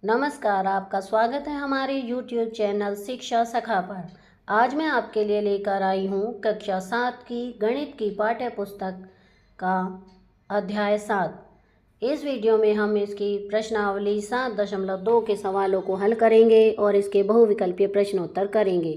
नमस्कार, आपका स्वागत है हमारे YouTube चैनल शिक्षा सखा पर। आज मैं आपके लिए लेकर आई हूँ कक्षा 7 की गणित की पाठ्य पुस्तक का अध्याय 7। इस वीडियो में हम इसकी प्रश्नावली 7.2 के सवालों को हल करेंगे और इसके बहुविकल्पीय प्रश्नोत्तर करेंगे।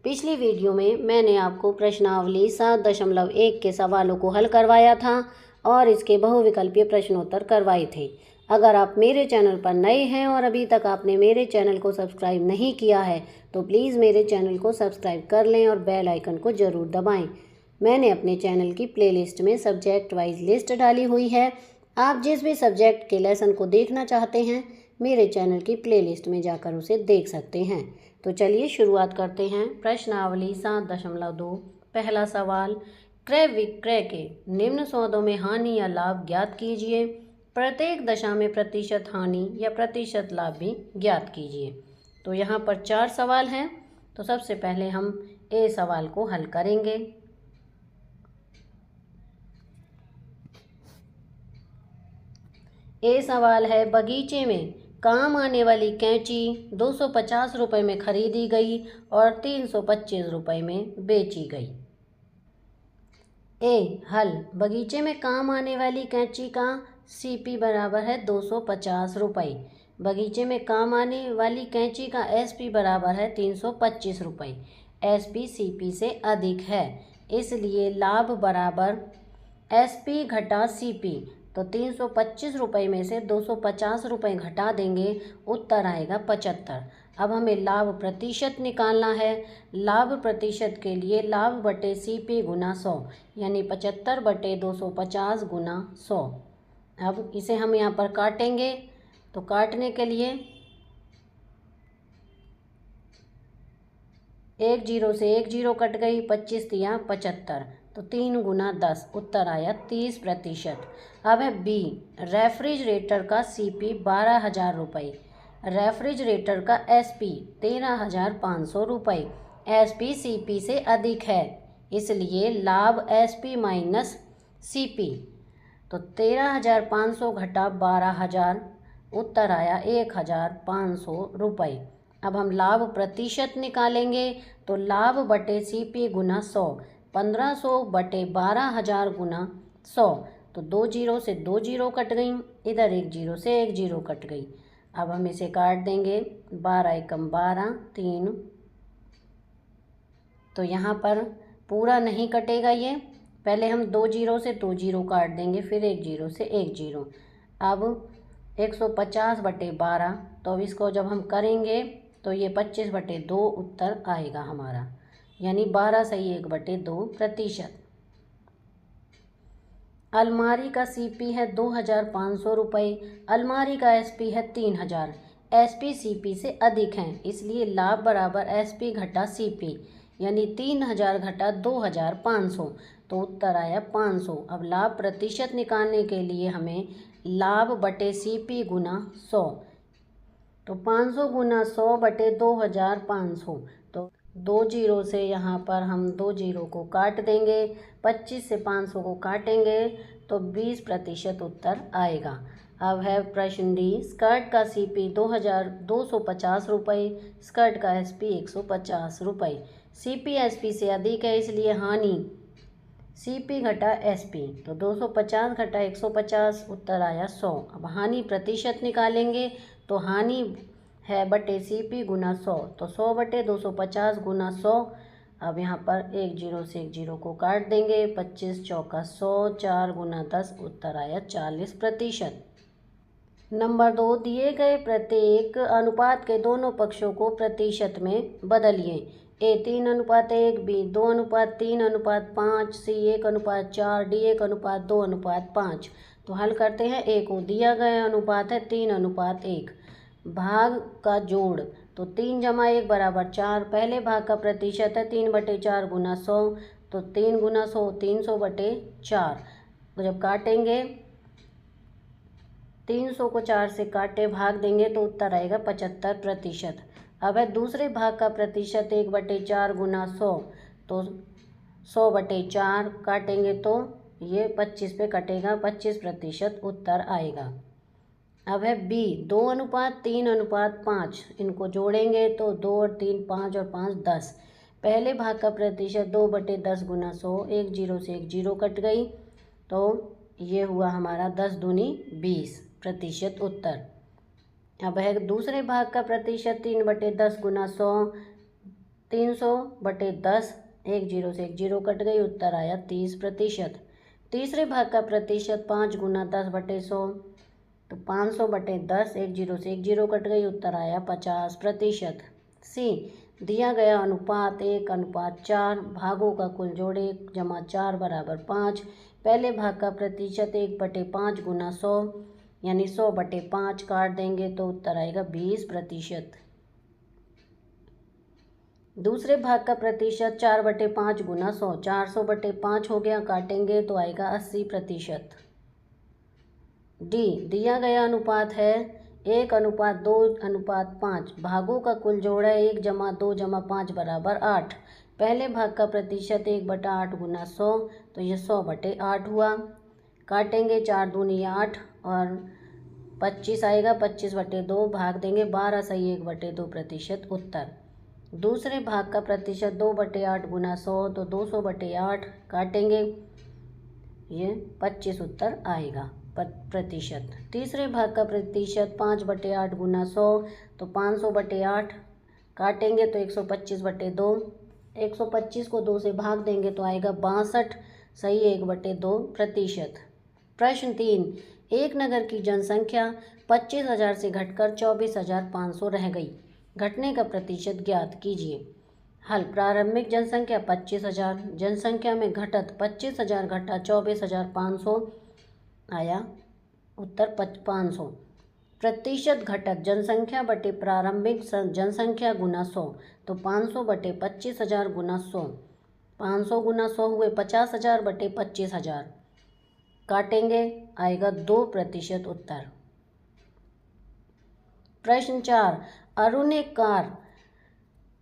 पिछली वीडियो में मैंने आपको प्रश्नावली 7.1 के सवालों को हल करवाया था और इसके बहुविकल्पीय प्रश्नोत्तर करवाए थे। अगर आप मेरे चैनल पर नए हैं और अभी तक आपने मेरे चैनल को सब्सक्राइब नहीं किया है तो प्लीज़ मेरे चैनल को सब्सक्राइब कर लें और बेल आइकन को ज़रूर दबाएं। मैंने अपने चैनल की प्लेलिस्ट में सब्जेक्ट वाइज लिस्ट डाली हुई है। आप जिस भी सब्जेक्ट के लेसन को देखना चाहते हैं मेरे चैनल की प्लेलिस्ट में जाकर उसे देख सकते हैं। तो चलिए शुरुआत करते हैं। प्रश्नावली 7.2। पहला सवाल, क्रय विक्रय के निम्न सौदों में हानि या लाभ ज्ञात कीजिए। प्रत्येक दशा में प्रतिशत हानि या प्रतिशत लाभ भी ज्ञात कीजिए। तो यहाँ पर 4 सवाल हैं। तो सबसे पहले हम ए सवाल को हल करेंगे। ए सवाल है, बगीचे में काम आने वाली कैंची 250 रुपये में खरीदी गई और 325 रुपये में बेची गई। ए हल, बगीचे में काम आने वाली कैंची का CP बराबर है 250 रुपये। बगीचे में काम आने वाली कैंची का SP बराबर है 325 रुपये। SP CP से अधिक है, इसलिए लाभ बराबर SP घटा CP। तो 325 रुपये में से 250 रुपये घटा देंगे, उत्तर आएगा 75। अब हमें लाभ प्रतिशत निकालना है। लाभ प्रतिशत के लिए लाभ बटे CP गुना 100 यानी 75 बटे 250 गुना 100। अब इसे हम यहाँ पर काटेंगे। तो काटने के लिए एक जीरो से एक जीरो कट गई, 25 तिया 75। तो 3 गुना 10, उत्तर आया 30%। अब है बी, रेफ्रिजरेटर का CP 12,000 रुपये, रेफ्रिजरेटर का SP 13,500 रुपये। SP CP से अधिक है, इसलिए लाभ SP माइनस CP। तो 13,500 घटा 12,000, उत्तर आया 1,500 रुपये। अब हम लाभ प्रतिशत निकालेंगे। तो लाभ बटे CP गुना 100, 1500 बटे 12,000 गुना 100। तो 2 जीरो से 2 जीरो कट गई, इधर 1 जीरो से 1 जीरो कट गई। अब हम इसे काट देंगे, 12 एकम 12, 3। तो यहाँ पर पूरा नहीं कटेगा ये, पहले हम 2 जीरो से 2 जीरो काट देंगे, फिर 1 जीरो से 1 जीरो। अब 150 बटे 12, तो अब इसको जब हम करेंगे तो ये 25 बटे 2 उत्तर आएगा हमारा, यानी 12 सही 1 बटे 2%। अलमारी का CP है 2,500 रुपये, अलमारी का SP है 3,000। SP CP से अधिक हैं, इसलिए लाभ बराबर SP घटा CP, यानी 3,000 घटा 2,500। तो उत्तर आया 500। अब लाभ प्रतिशत निकालने के लिए हमें लाभ बटे CP गुना 100। तो 500 गुना 100 बटे 2,500। तो 2 जीरो से यहाँ पर हम 2 जीरो को काट देंगे, 25 से 500 को काटेंगे तो 20% उत्तर आएगा। अब है प्रश्न डी, स्कर्ट का CP 2,250 रुपये, स्कर्ट का SP 150 रुपये। CP SP से अधिक है, इसलिए हानि CP घटा SP। तो 250 घटा 150, उत्तर आया 100। अब हानि प्रतिशत निकालेंगे। तो हानि है बटे CP गुना 100, तो 100 बटे 250 गुना 100। अब यहाँ पर 1 जीरो से 1 जीरो को काट देंगे, 25 चौका 100, 4 गुना 10, उत्तर आया 40%। नंबर 2, दिए गए प्रत्येक अनुपात के दोनों पक्षों को प्रतिशत में बदलिए। A 3:1, B 2:3:5, C 1:4, D 1:2:5। तो हल करते हैं। A को दिया गया अनुपात है 3:1, भाग का जोड़। तो 3 जमा 1 बराबर 4, पहले भाग का प्रतिशत है 3/4 गुना 100। तो 3 गुना 100, 300 बटे 4। तो जब काटेंगे 300 को 4 से काटे भाग देंगे तो उत्तर आएगा 75%। अब है दूसरे भाग का प्रतिशत 1/4 गुना 100। तो 100 बटे 4 काटेंगे तो ये 25 पे कटेगा, 25% उत्तर आएगा। अब है बी 2:3:5, इनको जोड़ेंगे तो 2 और 3 5 और 5 10। पहले भाग का प्रतिशत 2/10 गुना 100, एक जीरो से एक जीरो कट गई, तो ये हुआ हमारा 10 दूनी 20% उत्तर। अब है दूसरे भाग का प्रतिशत 3/10 गुना 100, 300/10, एक जीरो से एक जीरो कट गई, उत्तर आया 30%। तीसरे भाग का प्रतिशत 5 गुना 10/100, तो 500/10, एक जीरो से एक जीरो कट गई, उत्तर आया 50%। सी दिया गया अनुपात 1:4, भागों का कुल जोड़े जमा 4 बराबर 5। पहले भाग का प्रतिशत 1/5 गुना 100, यानी 100/5 काट देंगे तो उत्तर आएगा 20%। दूसरे भाग का प्रतिशत 4/5 गुना 100, 400/5 हो गया, काटेंगे तो आएगा 80%। डी दिया गया अनुपात है 1:2:5, भागों का कुल जोड़ा 1 जमा 2 जमा 5 बराबर 8। पहले भाग का प्रतिशत 1/8 गुना 100, तो ये 100/8 हुआ, काटेंगे 4 दूनी 8 और 25 आएगा, 25/2 भाग देंगे 12 सही 1/2% उत्तर। दूसरे भाग का प्रतिशत 2/8 गुना 100, तो 200/8 काटेंगे, ये 25 उत्तर आएगा प्रतिशत। तीसरे भाग का प्रतिशत 5/8 गुना 100, तो 500/8 काटेंगे तो 125/2, 125 को 2 से भाग देंगे तो आएगा 62 सही 1/2%। प्रश्न 3, एक नगर की जनसंख्या 25,000 से घटकर 24,500 रह गई, घटने का प्रतिशत ज्ञात कीजिए। हल, प्रारंभिक जनसंख्या 25,000, जनसंख्या में घटत 25,000 घटा 24,500 आया, उत्तर 500। प्रतिशत घटत जनसंख्या बटे प्रारंभिक जनसंख्या गुना 100, तो 500/25,000 गुना 100, 500 गुना 100 हुए 50,000/25,000, काटेंगे आएगा 2% उत्तर। प्रश्न 4, अरुण ने कार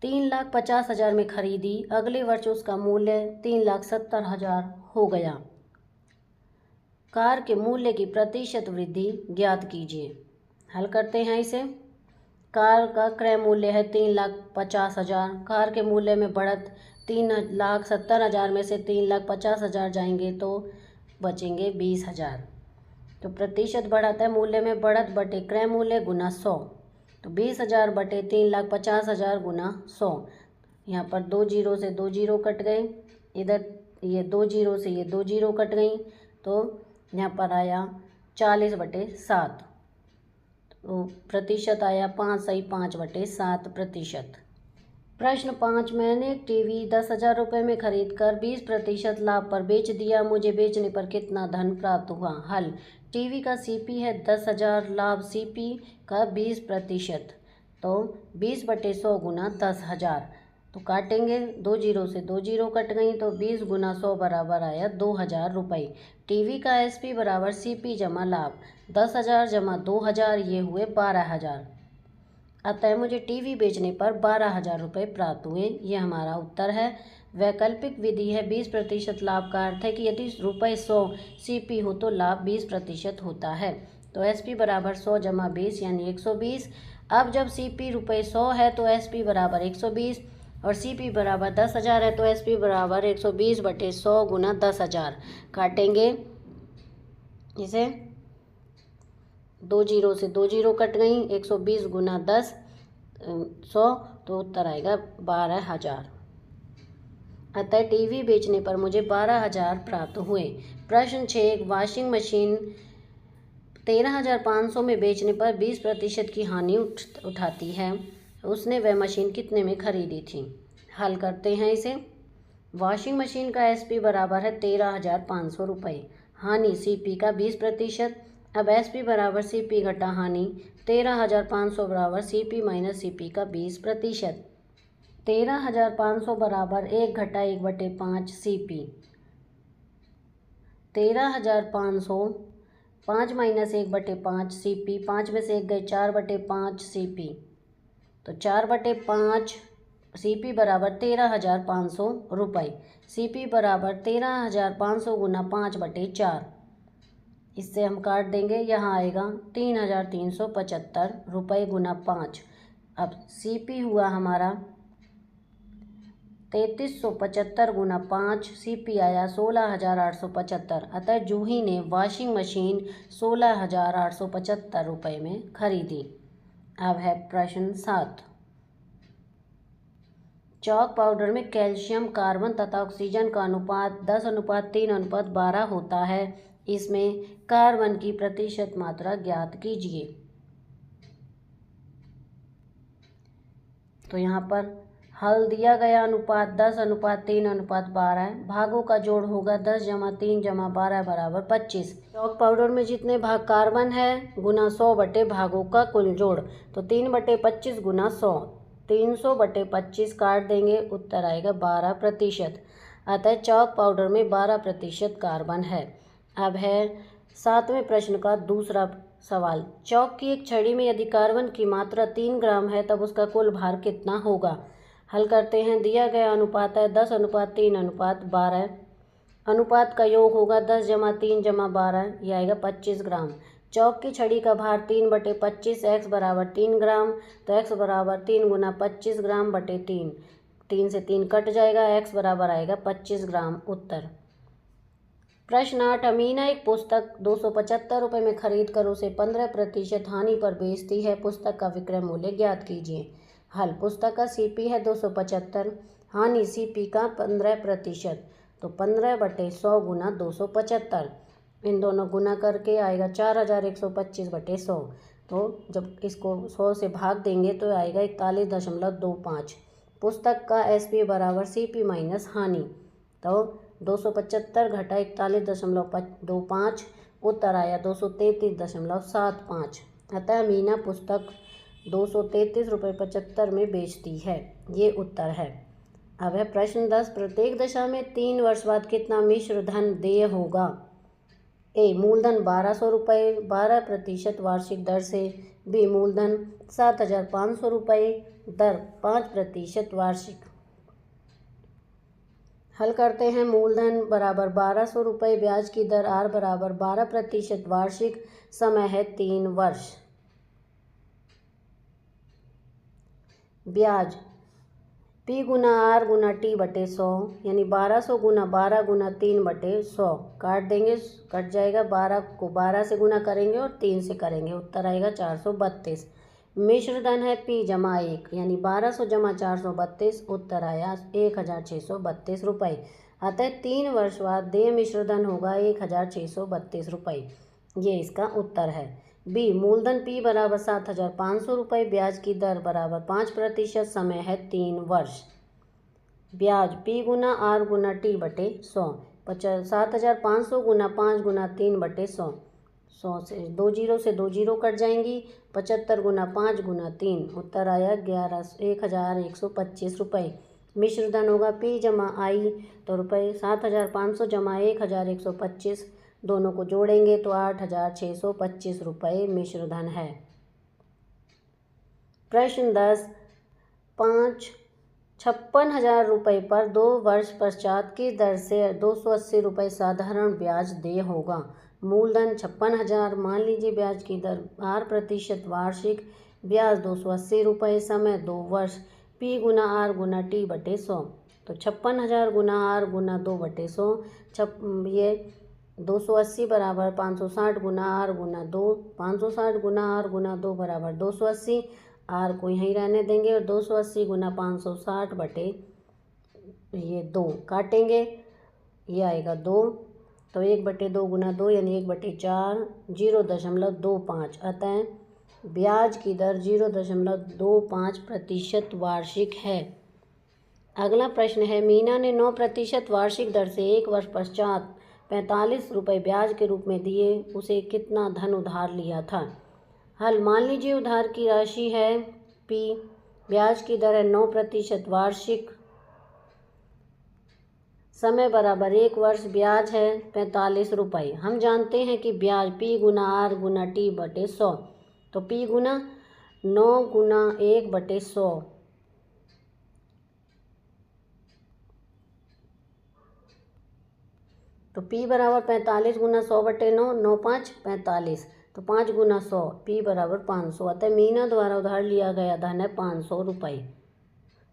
3,50,000 में खरीदी, अगले वर्ष उसका मूल्य 3,70,000 हो गया, कार के मूल्य की प्रतिशत वृद्धि ज्ञात कीजिए। हल करते हैं इसे। कार का क्रय मूल्य है 3,50,000, कार के मूल्य में बढ़त 3,70,000 में से 3,50,000 जाएंगे तो बचेंगे 20,000, तो प्रतिशत बढ़त है मूल्य में बढ़त बटे क्रय मूल्य गुना 100, तो 20,000 बटे 3,50,000 गुना 100। यहाँ पर 2 जीरो से 2 जीरो कट गए, इधर ये 2 जीरो से ये 2 जीरो कट गई, तो यहाँ पर आया 40/7, तो प्रतिशत आया 5 सही 5/7%। प्रश्न 5, मैंने एक टीवी 10,000 रुपये में खरीद कर 20% लाभ पर बेच दिया, मुझे बेचने पर कितना धन प्राप्त हुआ। हल, टीवी का सीपी है 10,000, लाभ सीपी का 20%, तो 20/100 गुना 10,000, तो काटेंगे 2 जीरो से 2 जीरो कट गई, तो 20 गुना 100 बराबर आया 2,000 रुपये। टीवी का एसपी बराबर सीपी जमा लाभ 10,000 जमा 2,000, ये हुए 12,000, अतः मुझे टीवी बेचने पर 12,000 रुपये प्राप्त हुए, ये हमारा उत्तर है। वैकल्पिक विधि है 20% लाभ का अर्थ है कि यदि ₹100 सीपी हो तो लाभ 20% होता है, तो एसपी बराबर 100 जमा 20 यानी 120। अब जब सीपी ₹100 है तो एसपी बराबर 120 और सीपी बराबर 10,000 है, तो एसपी बराबर 120/100 गुना 10,000, काटेंगे इसे, 2 जीरो से 2 जीरो कट गई, 120 गुना 10 100, तो उत्तर आएगा 12,000, अतः टीवी बेचने पर मुझे 12,000 प्राप्त हुए। प्रश्न 6, एक वॉशिंग मशीन 13,500 में बेचने पर 20% की हानि उठाती है, उसने वह मशीन कितने में खरीदी थी। हल करते हैं इसे। वॉशिंग मशीन का एसपी बराबर है 13,500 रुपये, हानि सीपी का 20%। अब एसपी बराबर सीपी घटा हानि, 13,500 बराबर सीपी माइनस सीपी का 20%। 13,500 बराबर 1 घटा 1/5 सीपी, 13,500, 5 माइनस 1/5 सीपी, 5 में से 1 गए 4/5 सीपी, तो 4/5 सीपी बराबर 13,500 रुपये। सीपी बराबर 13,500 गुना 5/4, इससे हम काट देंगे, यहाँ आएगा 3,375 रुपये गुना 5। अब CP हुआ हमारा 3,375 गुना 5, CP आया 16,875। अतः जूही ने वॉशिंग मशीन 16,875 रुपये में खरीदी। अब है प्रश्न 7। चॉक पाउडर में कैल्शियम, कार्बन तथा ऑक्सीजन का अनुपात 10:3:12 होता है। इसमें कार्बन की प्रतिशत मात्रा ज्ञात कीजिए। तो यहाँ पर हल दिया गया अनुपात 10:3:12 है। भागों का जोड़ होगा 10 + 3 + 12 = 25। चॉक पाउडर में जितने भाग कार्बन है गुना 100 बटे भागों का कुल जोड़, तो 3/25 गुना 100, 300/25 काट देंगे, उत्तर आएगा 12%। अतः चॉक पाउडर में 12% कार्बन है। अब है 7वें प्रश्न का दूसरा सवाल। चॉक की एक छड़ी में यदि कार्बन की मात्रा 3 ग्राम है तब उसका कुल भार कितना होगा? हल करते हैं। दिया गया अनुपात है 10:3:12। अनुपात का योग होगा 10 + 3 + 12, यह आएगा 25 ग्राम। चॉक की छड़ी का भार 3/25, x = 3 ग्राम, तो x = 3 गुना 25 ग्राम बटे 3, 3 से 3 कट जाएगा, x बराबर आएगा 25 ग्राम। उत्तर। प्रश्न 8। अमीना एक पुस्तक 275 रुपये में खरीद कर उसे 15% हानि पर बेचती है। पुस्तक का विक्रय मूल्य ज्ञात कीजिए। हल। पुस्तक का CP है 275, हानि CP का 15%, तो 15/100 गुना 275। इन दोनों गुना करके आएगा 4,125/100। तो जब इसको 100 से भाग देंगे तो आएगा 41.25। पुस्तक का SP बराबर CP माइनस हानि, तो 275 घटा 41.25, उत्तर आया 233.75। अतः मीना पुस्तक 233 रुपये 75 में बेचती है। ये उत्तर है। अब है प्रश्न 10। प्रत्येक दशा में 3 वर्ष बाद कितना मिश्र धन देय होगा? A मूलधन 1200 रुपये 12% वार्षिक दर से, B मूलधन 7,500 रुपये दर 5% वार्षिक। हल करते हैं। मूलधन बराबर 1200 रुपये, ब्याज की दर R बराबर 12% वार्षिक, समय है 3 वर्ष। ब्याज P गुना R गुना T बटे 100, यानी 1200 गुना 12 गुना 3 बटे 100 काट देंगे, कट जाएगा, 12 को 12 से गुना करेंगे और 3 से करेंगे, उत्तर आएगा 432। मिश्र धन है P जमा 1, यानी 1200 जमा 432, उत्तर आया 1,632 रुपये। अतः 3 वर्ष बाद देय मिश्र धन होगा 1,632 रुपये। ये इसका उत्तर है। B मूलधन P बराबर 7,500 रुपये, ब्याज की दर बराबर 5%, समय है 3 वर्ष। ब्याज P गुना R गुना T बटे 100, 7,500 गुना 5 गुना 3 बटे 100, 100 से 2 जीरो से 2 जीरो कट जाएंगी, 75 गुना 5 गुना 3, उत्तर आया 1,125 रुपये। मिश्र धन होगा P जमा I, तो रुपये 7,500 जमा 1,125, दोनों को जोड़ेंगे तो 8,625 रुपये मिश्र धन है। प्रश्न 10। 56,000 रुपये पर 2 वर्ष पश्चात की दर से 280 रुपये साधारण ब्याज देय होगा। मूलधन 56,000, मान लीजिए ब्याज की दर 8% वार्षिक, ब्याज 280 रुपये, समय 2 वर्ष। P गुना R गुना T बटे 100, तो 56,000 गुना R गुना 2 बटे 100, ये 280 बराबर 560 गुना R गुना 2, 560 गुना R गुना 2 बराबर 280, R को यहीं रहने देंगे और 280 गुना 560 बटे ये 2 काटेंगे, ये आएगा 2, तो 1/2 गुना 2 यानी 1/4, 0.25। अतः ब्याज की दर 0.25% वार्षिक है। अगला प्रश्न है। मीना ने 9% वार्षिक दर से 1 वर्ष पश्चात 45 रुपये ब्याज के रूप में दिए, उसे कितना धन उधार लिया था? हल। मान लीजिए उधार की राशि है P, ब्याज की दर है 9% वार्षिक, समय बराबर 1 वर्ष, ब्याज है 45 रुपये। हम जानते हैं कि ब्याज P गुना R गुना T बटे 100, तो P गुना 9 गुना 1/100, तो P बराबर 45 गुना 100/9, 9 5 45, तो 5 गुना 100, P बराबर 500। अतः मीना द्वारा उधार लिया गया धन है 500 रुपये।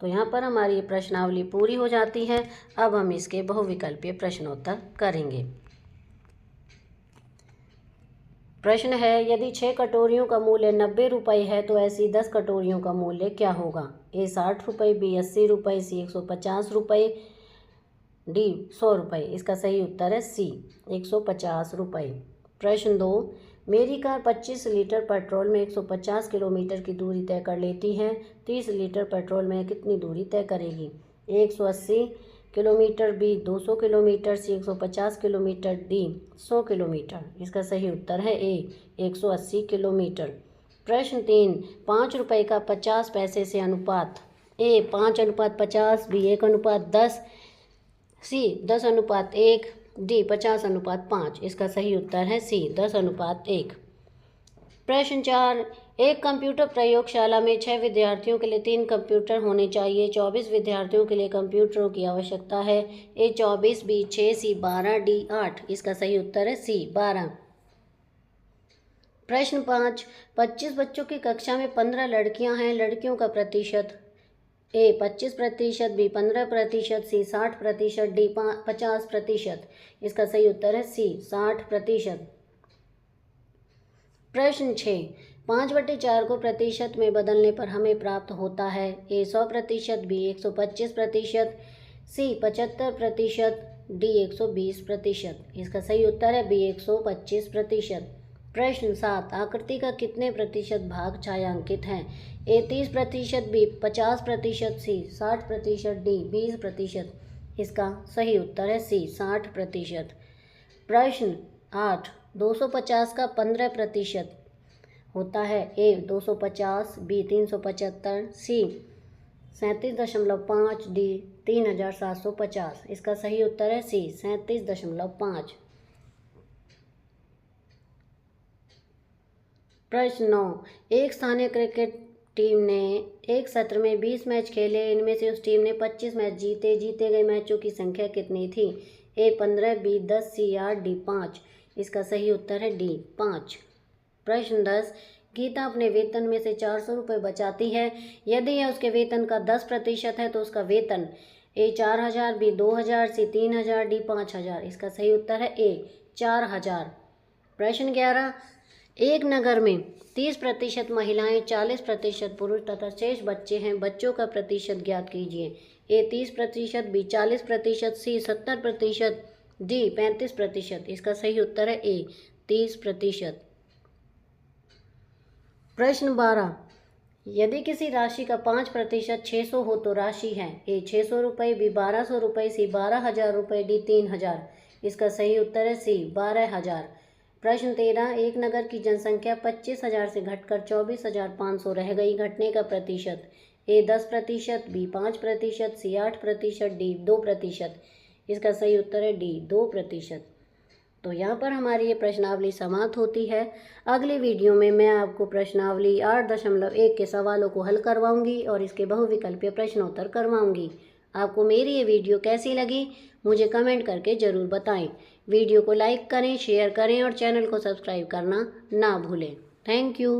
तो यहाँ पर हमारी ये प्रश्नावली पूरी हो जाती है। अब हम इसके बहुविकल्पीय प्रश्नोत्तर करेंगे। प्रश्न है, यदि 6 कटोरियों का मूल्य 90 रुपये है तो ऐसी 10 कटोरियों का मूल्य क्या होगा? A 60 रुपये, B 80 रुपये, C 150 रुपये, D 100 रुपये। इसका सही उत्तर है C 150 रुपये। प्रश्न 2, मेरी कार 25 लीटर पेट्रोल में 150 किलोमीटर की दूरी तय कर लेती है। 30 लीटर पेट्रोल में कितनी दूरी तय करेगी? A 180 kilometre, B 200 kilometre, C 150 kilometre, D 100 kilometre. इसका सही उत्तर है A 180 किलोमीटर। प्रश्न 3, 5 रुपये का 50 पैसे से अनुपात A 5:50, B 1:10, C 10:1, D 50:5। इसका सही उत्तर है C 10:1। प्रश्न 4, एक कंप्यूटर प्रयोगशाला में 6 विद्यार्थियों के लिए 3 कंप्यूटर होने चाहिए। 24 विद्यार्थियों के लिए कंप्यूटरों की आवश्यकता है। A 24, B 6, C 12, D 8। इसका सही उत्तर है C 12। प्रश्न 5, 25 बच्चों की कक्षा में 15 लड़कियां हैं। लड़कियों का प्रतिशत A 25%, B 15%, C 60%, D 50%। इसका सही उत्तर है C 60%। प्रश्न 6, 5/4 को प्रतिशत में बदलने पर हमें प्राप्त होता है। A 100%, B 125%, C 75%, D 120%। इसका सही उत्तर है B 125%। प्रश्न 7, आकृति का कितने प्रतिशत भाग छायांकित हैं? A 30%, B 50%, C 60%, D 20%। इसका सही उत्तर है C 60%। प्रश्न 8, 250 का 15% होता है। A 250, B 375, C 37.5, D 3750। इसका सही उत्तर है C 37.5। प्रश्न 9, एक स्थानीय क्रिकेट टीम ने एक सत्र में 20 मैच खेले। इनमें से उस टीम ने 25 मैच जीते। जीते गए मैचों की संख्या कितनी थी? A 15, B 10, C 8, D 5। इसका सही उत्तर है D 5। प्रश्न 10, गीता अपने वेतन में से 400 रुपये बचाती है। यदि यह उसके वेतन का 10% है तो उसका वेतन A 4000, B 2000, C 3000, D 5000। इसका सही उत्तर है A 4000। प्रश्न 11, एक नगर में 30% महिलाएं, 40% पुरुष तथा शेष बच्चे हैं। बच्चों का प्रतिशत ज्ञात कीजिए। A 30%, B 40%, C 70%, D 35%। इसका सही उत्तर है A 30%। प्रश्न 12, यदि किसी राशि का 5% 600 हो तो राशि है A 600 रुपये, B 1200 रुपये, C 12,000 रुपये, D 3000। इसका सही उत्तर है C 12,000। प्रश्न 13, एक नगर की जनसंख्या 25,000 से घटकर 24,500 रह गई। घटने का प्रतिशत A 10%, B 5%, C 8%, D 2%। इसका सही उत्तर है D 2%। तो यहाँ पर हमारी ये प्रश्नावली समाप्त होती है। अगली वीडियो में मैं आपको प्रश्नावली 8.1 के सवालों को हल करवाऊँगी और इसके बहुविकल्पीय प्रश्नोत्तर करवाऊँगी। आपको मेरी ये वीडियो कैसी लगी मुझे कमेंट करके ज़रूर बताएं। वीडियो को लाइक करें, शेयर करें और चैनल को सब्सक्राइब करना ना भूलें। Thank you.